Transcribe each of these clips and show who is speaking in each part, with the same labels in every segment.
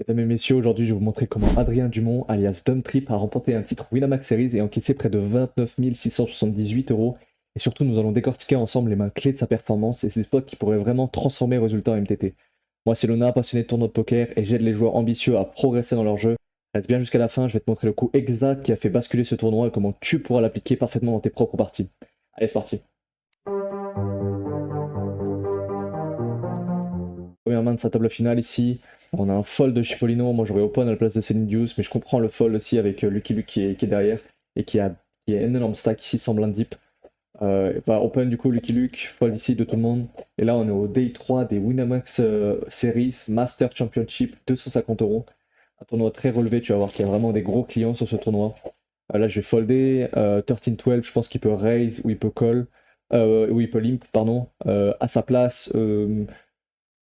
Speaker 1: Mesdames et messieurs, aujourd'hui je vais vous montrer comment Adrien Dumont, alias Dumptrip, a remporté un titre Winamax Series et encaissé près de 29 678 euros. Et surtout, nous allons décortiquer ensemble les mains clés de sa performance et ses spots qui pourraient vraiment transformer le résultat en MTT. Moi, c'est Lona, passionné de tournoi de poker, et j'aide les joueurs ambitieux à progresser dans leur jeu. Reste bien jusqu'à la fin, je vais te montrer le coup exact qui a fait basculer ce tournoi et comment tu pourras l'appliquer parfaitement dans tes propres parties. Allez, c'est parti. Première main de sa table finale ici. On a un fold de Cipollino. Moi, j'aurais open à la place de Céline Deuce, mais je comprends le fold aussi avec Lucky Luke qui est derrière et qui a un énorme stack ici sans blind deep. Va open du coup Lucky Luke, fold ici de tout le monde. Et là, on est au day 3 des Winamax Series Master Championship, 250 euros. Un tournoi très relevé, tu vas voir qu'il y a vraiment des gros clients sur ce tournoi. Là, je vais folder 13-12, je pense qu'il peut raise ou il peut call, ou il peut limp, pardon. À sa place,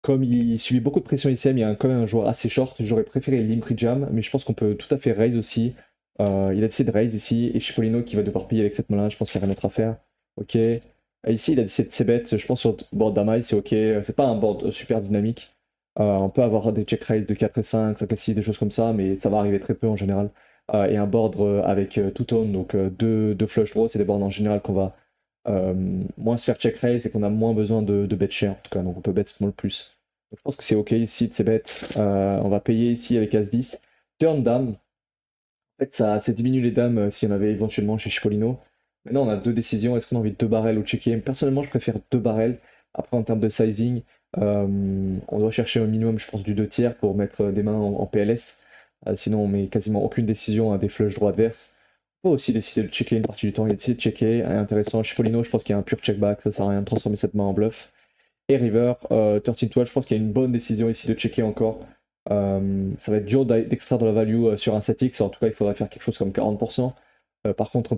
Speaker 1: comme il subit beaucoup de pression ICM, il y a quand même un joueur assez short. J'aurais préféré limp jam, mais je pense qu'on peut tout à fait raise aussi. Il a décidé de raise ici, et Cipollino qui va devoir payer avec cette main-là, je pense qu'il n'y a rien d'autre à faire. Ok. Ici, il a décidé de c-bet, je pense sur board Damaï, c'est ok. C'est pas un board super dynamique. On peut avoir des check raise de 4 et 5, 5 et 6, des choses comme ça, mais ça va arriver très peu en général. Et un board avec two-tone, donc deux flush draws, c'est des boards en général qu'on va moins se faire check raise et qu'on a moins besoin de bet share en tout cas, donc on peut bet small plus. Donc je pense que c'est ok ici de ces bêtes. On va payer ici avec As-10. Turn dame. En fait, ça diminue les dames s'il y en avait éventuellement chez Cipollino. Maintenant, on a deux décisions. Est-ce qu'on a envie de 2 barrels ou checker? Personnellement, je préfère 2 barrels. Après, en termes de sizing, on doit chercher au minimum, je pense, du 2 tiers pour mettre des mains en PLS. Sinon, on met quasiment aucune décision à des flush droits adverses. On peut aussi décider de checker une partie du temps. Il a décidé de checker. Intéressant. Cipollino, je pense qu'il y a un pur check back. Ça sert à rien de transformer cette main en bluff. Et river, 13-12, je pense qu'il y a une bonne décision ici de checker encore. Ça va être dur d'extraire de la value sur un 7x, en tout cas il faudrait faire quelque chose comme 40%. Par contre on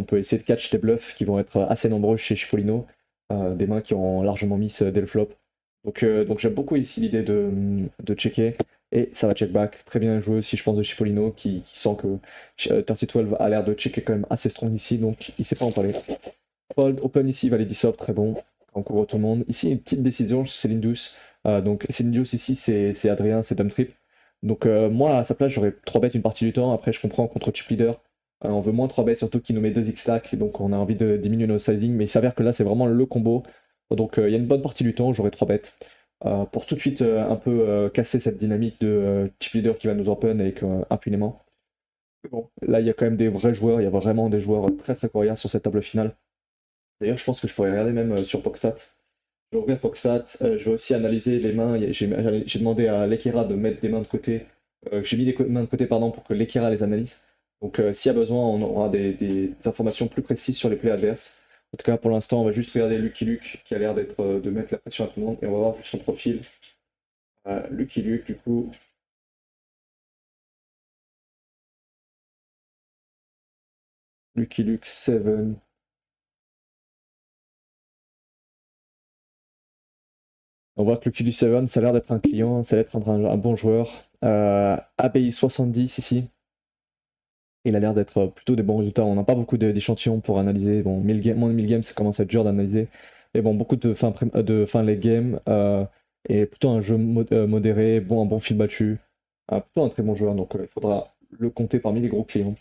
Speaker 1: peut essayer de catch des bluffs qui vont être assez nombreux chez Cipollino, des mains qui ont largement mis dès le flop. Donc j'aime beaucoup ici l'idée de checker, et ça va check back, très bien joué aussi je pense de Cipollino qui sent que 13-12 a l'air de checker quand même assez strong ici, donc il sait pas en parler. Fold, open ici, valet dissolve, très bon. On couvre tout le monde. Ici, une petite décision chez Céline Douce. Donc, Céline Douce ici, c'est Adrien, c'est Dumptrip. Donc, moi, à sa place, j'aurais 3 bêtes une partie du temps. Après, je comprends contre chip leader. On veut moins 3 bêtes, surtout qu'il nous met 2 X-stack. Donc, on a envie de diminuer nos sizing. Mais il s'avère que là, c'est vraiment le combo. Donc, il y a une bonne partie du temps, j'aurais 3 bêtes. Pour tout de suite un peu casser cette dynamique de chip leader qui va nous open avec impunément. Mais bon, là, il y a quand même des vrais joueurs. Il y a vraiment des joueurs très très coriaces sur cette table finale. D'ailleurs, je pense que je pourrais regarder même sur Pokstat. Je vais ouvrir Pokstat. Je vais aussi analyser les mains. J'ai demandé à Lekera de mettre des mains de côté. J'ai mis des mains de côté pardon, pour que Lekera les analyse. Donc s'il y a besoin, on aura des informations plus précises sur les plays adverses. En tout cas, pour l'instant, on va juste regarder Lucky Luke qui a l'air de mettre la pression à tout le monde. Et on va voir juste son profil. Lucky Luke, du coup. Lucky Luke 7. On voit que le QD7, ça a l'air d'être un client, ça a l'air d'être un bon joueur. API 70 ici. Il a l'air d'être plutôt des bons résultats. On n'a pas beaucoup d'échantillons pour analyser. Bon, moins de 1000 games, ça commence à être dur d'analyser. Mais bon, beaucoup de fin late game. Et plutôt un jeu modéré, un bon fil battu. Plutôt un très bon joueur, donc il faudra le compter parmi les gros clients.